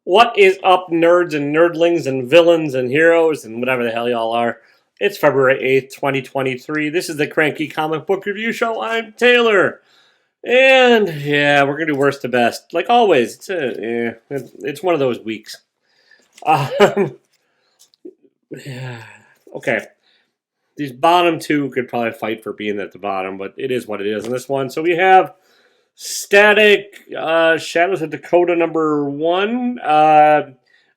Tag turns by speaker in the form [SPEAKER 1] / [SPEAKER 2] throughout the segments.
[SPEAKER 1] What is up, nerds and nerdlings and villains and heroes and whatever the hell y'all are? It's February 8th, 2023. This is the Cranky Comic Book Review Show. I'm Taylor. And yeah, we're going to do worst to best. Like always, it's one of those weeks. Um, yeah, okay. These bottom two could probably fight for being at the bottom, but it is what it is in this one. So we have Static Shadows of Dakota #1.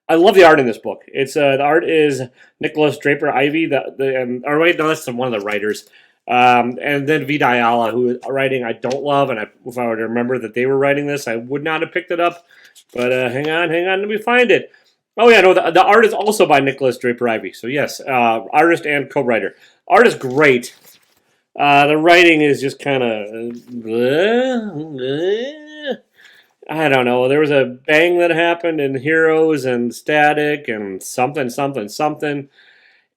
[SPEAKER 1] I love the art in this book. It's the art is Nicholas Draper Ivy. Or wait, no, that's one of the writers. And then Vida Ayala, who is writing I don't love, and if I were to remember that they were writing this, I would not have picked it up. But hang on, let me find it. Oh yeah, no, the art is also by Nicholas Draper Ivy. So yes, artist and co-writer. Art is great. The writing is just kind of. I don't know. There was a bang that happened in Heroes and Static and something, something, something.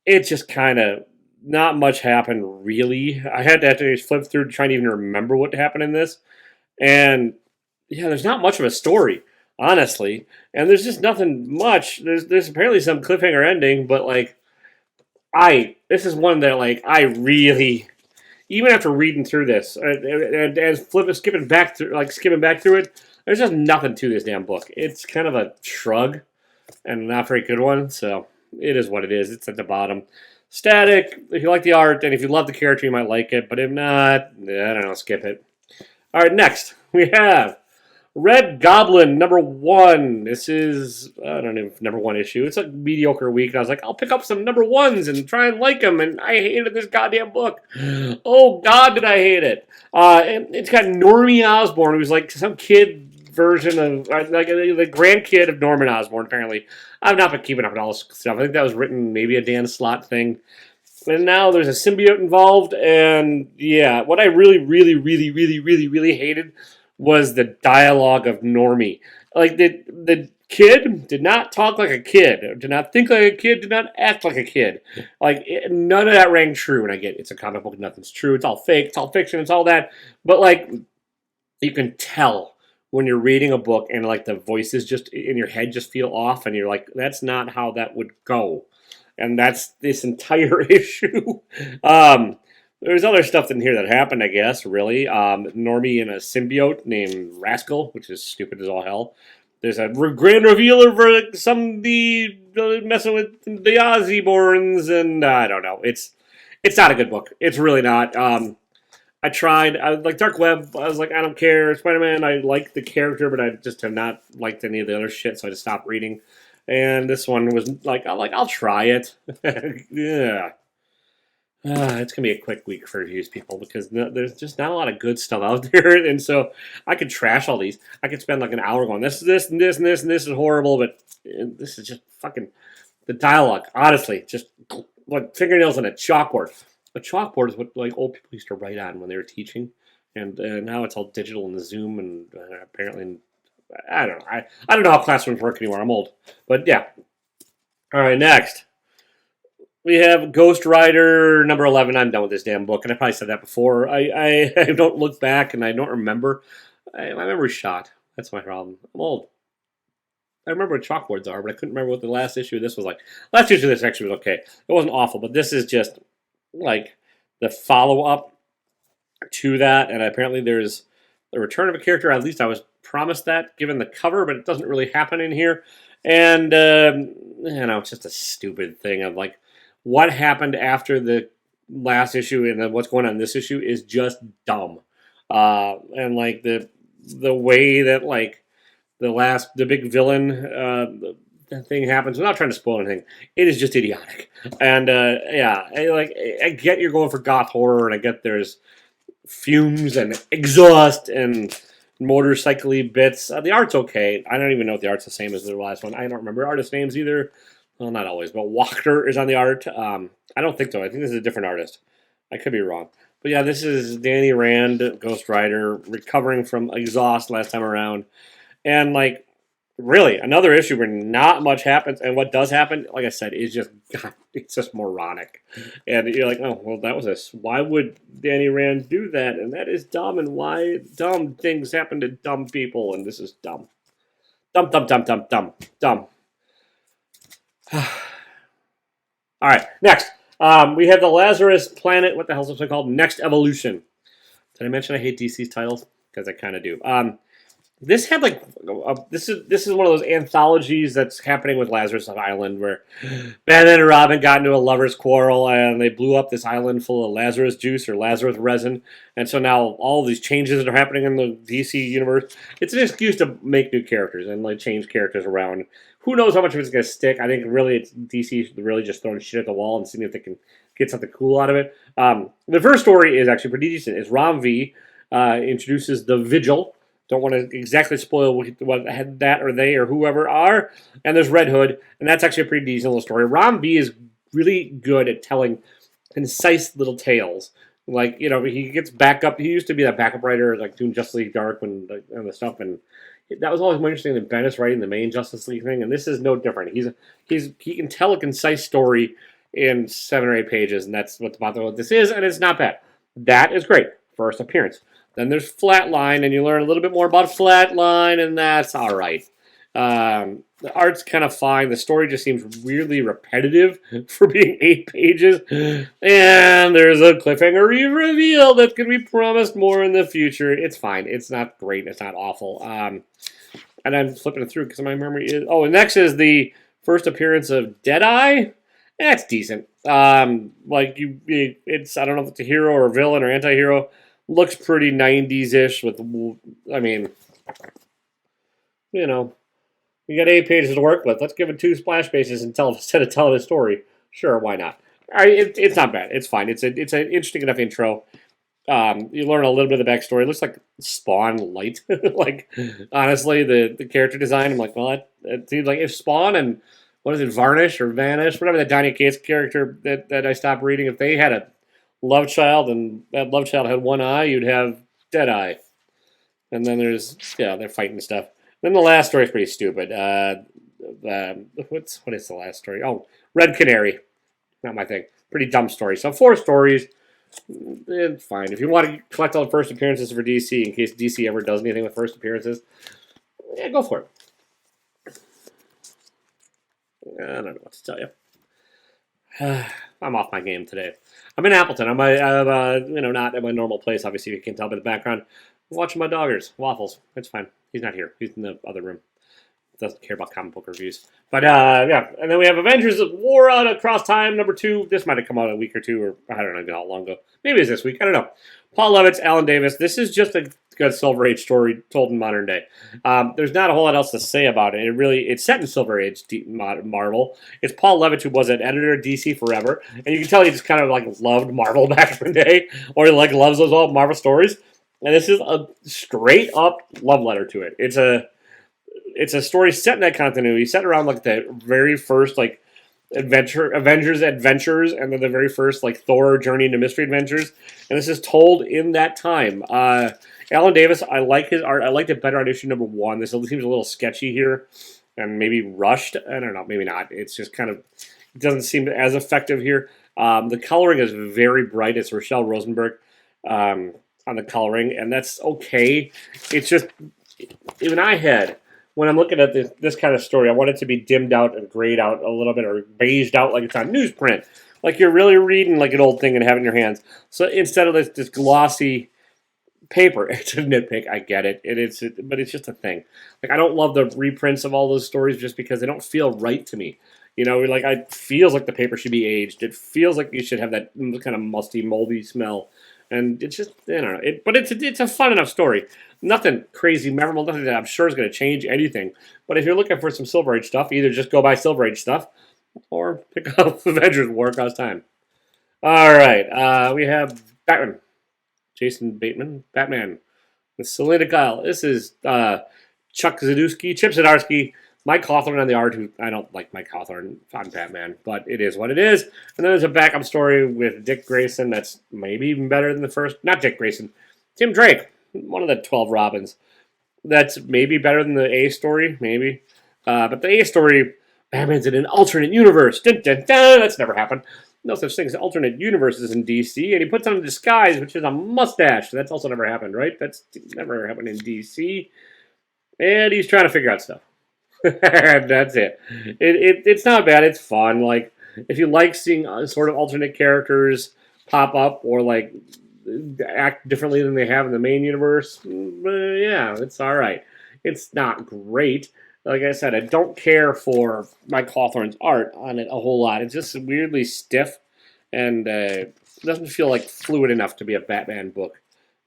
[SPEAKER 1] It just kind of. Not much happened, really. I had to actually flip through trying to even remember what happened in this. And yeah, there's not much of a story, honestly. And there's just nothing much. There's apparently some cliffhanger ending, but like, this is one that like I really even after reading through this and skipping back through it, there's just nothing to this damn book. It's kind of a shrug and not a very good one. So it is what it is. It's at the bottom. Static. If you like the art and if you love the character, you might like it. But if not, I don't know. Skip it. All right. Next we have Red Goblin #1. This is, I don't know, #1 issue. It's a mediocre week. I was like, I'll pick up some #1s and try and like them. And I hated this goddamn book. Oh, God, did I hate it. And it's got Normie Osborn, who's like some kid version of, like the grandkid of Norman Osborn, apparently. I've not been keeping up with all this stuff. I think that was written maybe a Dan Slott thing. And now there's a symbiote involved. And yeah, what I really, really, really, really, really, really hated was the dialogue of Normie. Like the kid did not talk like a kid, did not think like a kid, did not act like a kid. Like none of that rang true. And I get it's a comic book, nothing's true. It's all fake. It's all fiction. It's all that. But like you can tell when you're reading a book and like the voices just in your head just feel off, and you're like, that's not how that would go. And that's this entire issue. There's other stuff in here that happened, I guess, really. Normie and a symbiote named Rascal, which is stupid as all hell. There's a grand reveal for somebody messing with the Osborns, and I don't know. It's not a good book. It's really not. I tried. I like Dark Web. I was like, I don't care. Spider-Man, I like the character, but I just have not liked any of the other shit, so I just stopped reading. And this one was like, I'll try it. Yeah. It's going to be a quick week for reviews, people, because there's just not a lot of good stuff out there. And so I could trash all these. I could spend like an hour going, this is this, and this, and this, and this is horrible, but this is just fucking the dialogue. Honestly, just like fingernails on a chalkboard. A chalkboard is what like old people used to write on when they were teaching. And now it's all digital in the Zoom, and apparently, I don't know. I don't know how classrooms work anymore. I'm old. But yeah. All right, next. We have Ghost Rider #11. I'm done with this damn book, and I probably said that before. I don't look back, and I don't remember. My memory's shot. That's my problem. I'm old. I remember what chalkboards are, but I couldn't remember what the last issue of this was like. Last issue of this actually was okay. It wasn't awful, but this is just like the follow-up to that, and apparently there's the return of a character. At least I was promised that, given the cover, but it doesn't really happen in here. And, it's just a stupid thing of like, what happened after the last issue and what's going on in this issue is just dumb. And like the way that like the big villain thing happens, without trying to spoil anything, it is just idiotic. And I get you're going for goth horror, and I get there's fumes and exhaust and motorcycle-y bits. The art's okay. I don't even know if the art's the same as the last one. I don't remember artist names either. Well, not always, but Walker is on the art. I don't think so. I think this is a different artist. I could be wrong. But yeah, this is Danny Rand, Ghost Rider, recovering from exhaust last time around. And like, really, another issue where not much happens. And what does happen, like I said, is just, God, it's just moronic. And you're like, oh, well, that was this. Why would Danny Rand do that? And that is dumb. And why dumb things happen to dumb people. And this is dumb. Dumb, dumb, dumb, dumb, dumb, dumb. All right, next. We have the Lazarus planet. What the hell is it called? Next Evolution. Did I mention I hate DC's titles? Because I kind of do. This had like this is one of those anthologies that's happening with Lazarus Island, where Batman and Robin got into a lovers' quarrel and they blew up this island full of Lazarus juice or Lazarus resin, and so now all of these changes that are happening in the DC universe, it's an excuse to make new characters and like change characters around. Who knows how much of it's going to stick? I think really it's DC really just throwing shit at the wall and seeing if they can get something cool out of it. The first story is actually pretty decent. It's Ram V introduces the Vigil. Don't want to exactly spoil what that or they or whoever are. And there's Red Hood, and that's actually a pretty decent little story. Ram V is really good at telling concise little tales. Like, you know, he gets backup. He used to be that backup writer, like doing Justice League Dark and the stuff, and that was always more interesting than Bendis writing the main Justice League thing. And this is no different. He can tell a concise story in 7 or 8 pages, and that's what this is, and it's not bad. That is great. First appearance. Then there's Flatline, and you learn a little bit more about Flatline, and that's all right. The art's kind of fine. The story just seems weirdly repetitive for being 8 pages. And there's a cliffhanger reveal that can be promised more in the future. It's fine. It's not great. It's not awful. And I'm flipping it through because my memory is... Oh, and next is the first appearance of Deadeye. That's decent. It's I don't know if it's a hero or villain or anti-hero. Looks pretty 90s-ish with, I mean, you know, you got 8 pages to work with. Let's give it 2 splash pages instead of telling a story. Sure, why not? It's not bad. It's fine. It's an interesting enough intro. You learn a little bit of the backstory. It looks like Spawn light. Like, honestly, the character design, I'm like, well, it seems like if Spawn and, what is it, Varnish or Vanish, whatever that Donny Cates character that I stopped reading, if they had a love child, and that love child had one eye, you'd have Deadeye. And then they're fighting stuff. Then the last story is pretty stupid. What is the last story? Oh, Red Canary. Not my thing. Pretty dumb story. So 4 stories. It's fine. If you want to collect all the first appearances for DC, in case DC ever does anything with first appearances, yeah, go for it. I don't know what to tell you. I'm off my game today. I'm in Appleton. I'm not at my normal place. Obviously, you can tell by the background. I'm watching my doggers, Waffles. It's fine. He's not here. He's in the other room. Doesn't care about comic book reviews. But yeah, and then we have Avengers War Across Time #2. This might have come out a week or two, or I don't know how long ago. Maybe it's this week. I don't know. Paul Levitz, Alan Davis. This is just a good Silver Age story told in modern day. There's not a whole lot else to say about it. It's set in Silver Age Marvel. It's Paul Levitz, who was an editor at DC forever, and you can tell he just kind of like loved Marvel back in the day, or he like loves those old Marvel stories. And this is a straight up love letter to it. It's a story set in that continuity, set around like the very first like Avengers Adventures, and then the very first like Thor Journey into Mystery Adventures, and this is told in that time. Alan Davis, I like his art. I liked it better on issue #1. This seems a little sketchy here, and maybe rushed. I don't know, maybe not. It's just kind of, it doesn't seem as effective here. The coloring is very bright. It's Rochelle Rosenberg on the coloring, and that's okay. It's just, even when I'm looking at this kind of story, I want it to be dimmed out and grayed out a little bit, or beiged out like it's on newsprint. Like you're really reading like an old thing and have it in your hands. So instead of this glossy paper, it's a nitpick, I get it. But it's just a thing. Like I don't love the reprints of all those stories just because they don't feel right to me. You know, like it feels like the paper should be aged. It feels like you should have that kind of musty, moldy smell. And it's just, I don't know. But it's a fun enough story. Nothing crazy memorable, nothing that I'm sure is going to change anything. But if you're looking for some Silver Age stuff, either just go buy Silver Age stuff or pick up Avengers War Across Time. All right, we have Batman. Jason Bateman, Batman. With Selena Kyle. This is Chip Zdarsky, Mike Hawthorne on the art, who I don't like Mike Hawthorne on Batman, but it is what it is. And then there's a backup story with Dick Grayson that's maybe even better than the first. Not Dick Grayson, Tim Drake, one of the 12 Robins. That's maybe better than the A story, maybe. But the A story, Batman's in an alternate universe. Dun, dun, dun, that's never happened. No such thing as alternate universes in DC. And he puts on a disguise, which is a mustache. That's also never happened, right? That's never happened in DC. And he's trying to figure out stuff. That's it. It's not bad. It's fun. Like if you like seeing sort of alternate characters pop up or like act differently than they have in the main universe, yeah, it's all right. It's not great. Like I said, I don't care for Mike Hawthorne's art on it a whole lot. It's just weirdly stiff and doesn't feel like fluid enough to be a Batman book.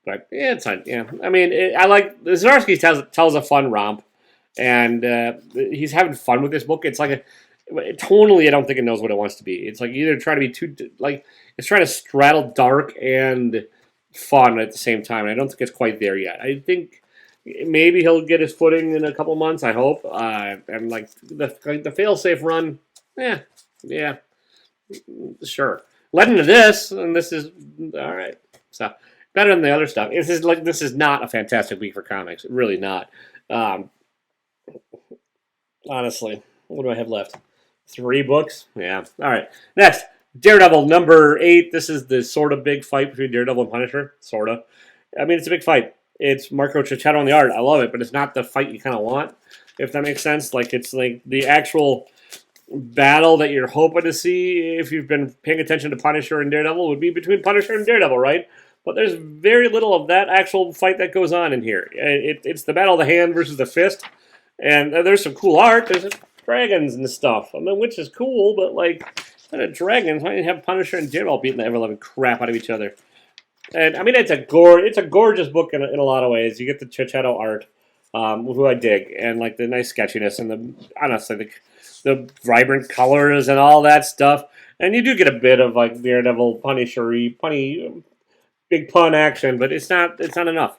[SPEAKER 1] But yeah, it's fine. Yeah, I mean, I like Zdarsky tells a fun romp, and he's having fun with this book. It's like tonally, I don't think it knows what it wants to be. It's like either trying to be too like it's trying to straddle dark and fun at the same time. And I don't think it's quite there yet. I think maybe he'll get his footing in a couple months. I hope. And like the failsafe run, yeah, sure. Led into this, and this is all right. So better than the other stuff. This is not a fantastic week for comics. Really not. Um, Honestly, what do I have left? 3 books? Yeah. All right. Next, Daredevil number 8. This is the sort of big fight between Daredevil and Punisher. Sort of. I mean, it's a big fight. It's Marco Cicchetto on the art. I love it, but it's not the fight you kind of want, if that makes sense. Like, it's like the actual battle that you're hoping to see if you've been paying attention to Punisher and Daredevil would be between Punisher and Daredevil, right? But there's very little of that actual fight that goes on in here. It's the battle of the hand versus the fist. And there's some cool art. There's dragons and stuff. I mean, which is cool, but like, instead of dragons, why don't you have Punisher and Daredevil beating the ever-loving crap out of each other? And I mean, it's a gorgeous book in a lot of ways. You get the Cicchetto art, who I dig, and like the nice sketchiness and the vibrant colors and all that stuff. And you do get a bit of like Daredevil Punisher-y, big pun action, but it's not enough.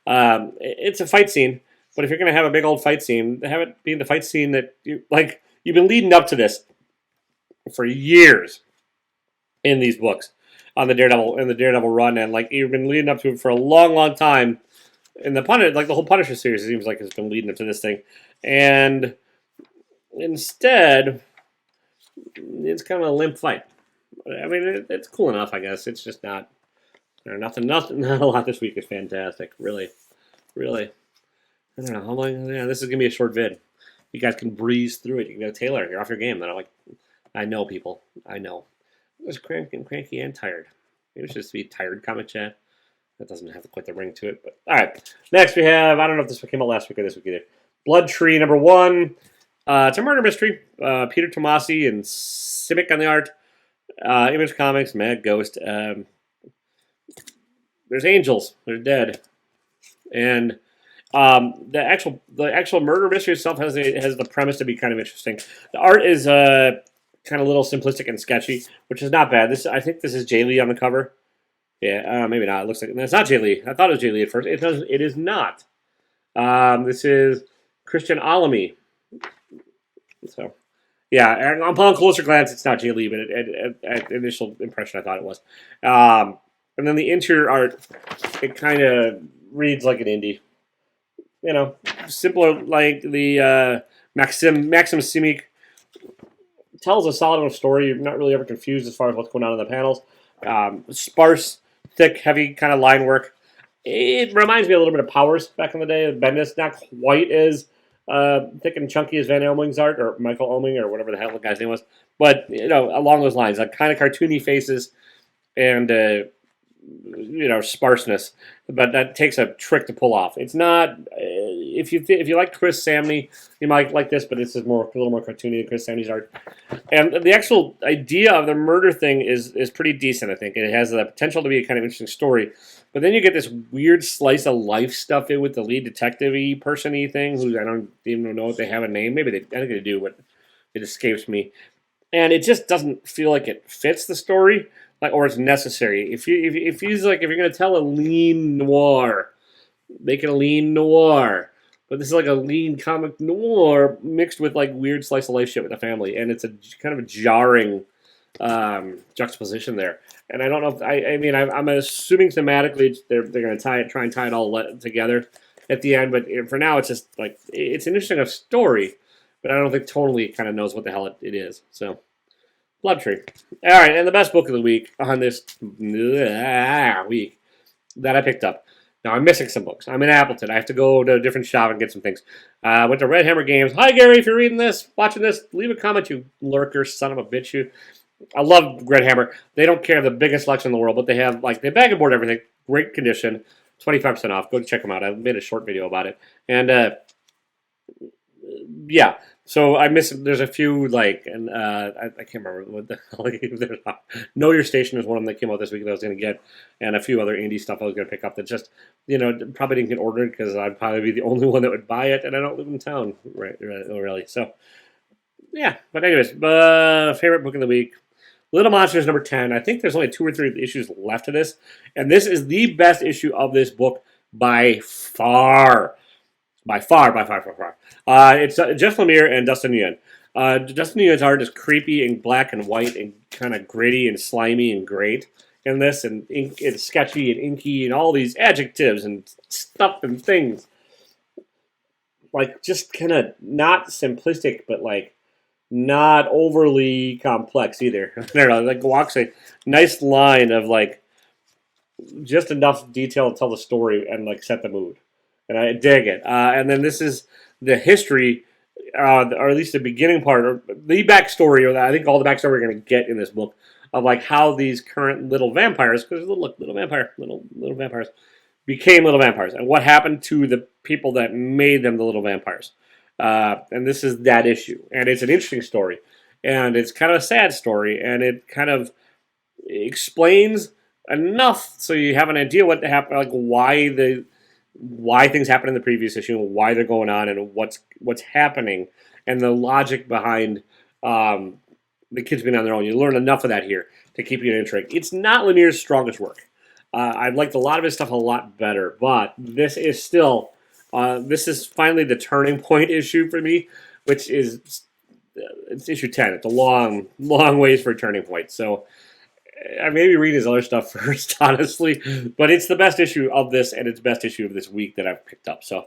[SPEAKER 1] It's a fight scene. But if you're going to have a big old fight scene, have it be the fight scene that you've been leading up to this for years in these books on the Daredevil run, and like you've been leading up to it for a long, long time. In the the whole Punisher series, it seems like has been leading up to this thing, and instead, it's kind of a limp fight. I mean, it's cool enough, I guess. It's just not nothing. Not a lot this week is fantastic. Really. I don't know how long. Yeah, this is gonna be a short vid. You guys can breeze through it. You can go, Taylor, you're off your game. Then I'm like, I know, people. I know. I was cranky and tired. Maybe it should just be tired comic chat. That doesn't have quite the ring to it. But all right. Next we have, I don't know if this came out last week or this week either. Blood Tree number 1. It's a murder mystery. Peter Tomasi and Simic on the art. Image Comics, Mad Ghost. There's angels. They're dead. And the actual murder mystery itself has the premise to be kind of interesting. The art is kind of a little simplistic and sketchy, which is not bad. I think this is Jay Lee on the cover. Yeah, maybe not. It looks like it's not Jay Lee. I thought it was Jay Lee at first. It is not. This is Christian Alamy. So, yeah, upon closer glance, it's not Jay Lee, but at initial impression, I thought it was. And then the interior art, it kind of reads like an indie. You know, simpler, like the Maxim Simic tells a solid enough story. You're not really ever confused as far as what's going on in the panels. Sparse, thick, heavy kind of line work. It reminds me a little bit of Powers back in the day. Bendis, not quite as thick and chunky as Van Elming's art, or Michael Elming, or whatever the hell the guy's name was. But, along those lines, like kind of cartoony faces and sparseness, but that takes a trick to pull off. It's not if you like Chris Samney, you might like this, but this is a little more cartoony than Chris Samney's art. And the actual idea of the murder thing is pretty decent, I think. It has the potential to be a kind of interesting story. But then you get this weird slice of life stuff in with the lead detective-y person-y thing, who I don't even know if they have a name. Maybe I think they do, but it escapes me. And it just doesn't feel like it fits the story. Or it's necessary. If you're going to tell a lean noir, make it a lean noir. But this is like a lean comic noir mixed with like weird slice of life shit with the family, and it's a kind of a jarring juxtaposition there. And I don't know if I'm assuming thematically they're going to try and tie it all together at the end. But for now, it's just like it's an interesting enough story, but I don't think tonally it kind of knows what the hell it is. So. Blood Tree. All right, and the best book of the week on this week that I picked up. Now I'm missing some books. I'm in Appleton. I have to go to a different shop and get some things. Went to Red Hammer Games. Hi Gary, if you're reading this, watching this, leave a comment, you lurker, son of a bitch, you. I love Red Hammer. They don't care the biggest selection in the world, but they have they bag and board everything, great condition, 25% off. Go check them out. I made a short video about it, and yeah. So I miss. There's a few and I can't remember what the hell. Know Your Station is one of them that came out this week that I was going to get, and a few other indie stuff I was going to pick up that just probably didn't get ordered because I'd probably be the only one that would buy it, and I don't live in town, right? Really. So yeah. But anyways, favorite book of the week. Little Monsters number 10. I think there's only 2 or 3 issues left of this, and this is the best issue of this book by far. By far. It's Jeff Lemire and Dustin Nguyen. Dustin Nguyen's art is creepy and black and white and kind of gritty and slimy and great in this, and it's sketchy and inky and all these adjectives and stuff and things. Just kind of not simplistic, but not overly complex either. I don't know, walks a nice line of just enough detail to tell the story and set the mood. And I dig it. And then this is the history, or at least the beginning part, or the backstory, or I think all the backstory we're going to get in this book of how these current little vampires, because little vampires, became little vampires, and what happened to the people that made them the little vampires. And this is that issue, and it's an interesting story, and it's kind of a sad story, and it kind of explains enough so you have an idea what happened, why things happened in the previous issue, and why they're going on, and what's happening, and the logic behind the kids being on their own. You learn enough of that here to keep you intrigued. It's not Lemire's strongest work. I liked a lot of his stuff a lot better, but this is still this is finally the turning point issue for me, which is it's issue 10. It's a long ways for a turning point. So I maybe read his other stuff first, honestly, but it's the best issue of this, and it's the best issue of this week that I've picked up. So,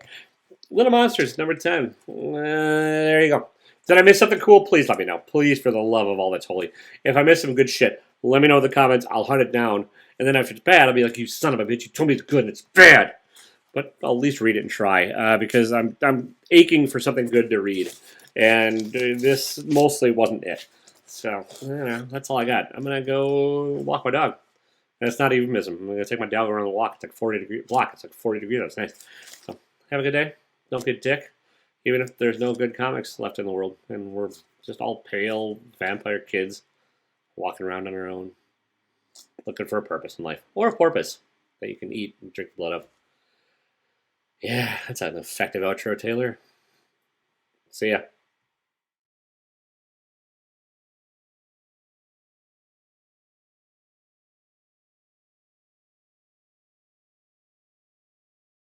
[SPEAKER 1] Little Monsters, number 10. There you go. Did I miss something cool? Please let me know. Please, for the love of all that's holy. If I missed some good shit, let me know in the comments. I'll hunt it down, and then if it's bad, I'll be like, you son of a bitch, you told me it's good and it's bad. But I'll at least read it and try, because I'm aching for something good to read, and this mostly wasn't it. So, that's all I got. I'm going to go walk my dog. And it's not even euphemism. I'm going to take my dog around the walk. It's 40-degree block. It's 40 degrees. That's nice. So, have a good day. Don't be a dick. Even if there's no good comics left in the world. And we're just all pale vampire kids walking around on our own. Looking for a purpose in life. Or a porpoise that you can eat and drink the blood of. Yeah, that's an effective outro, Taylor. See ya.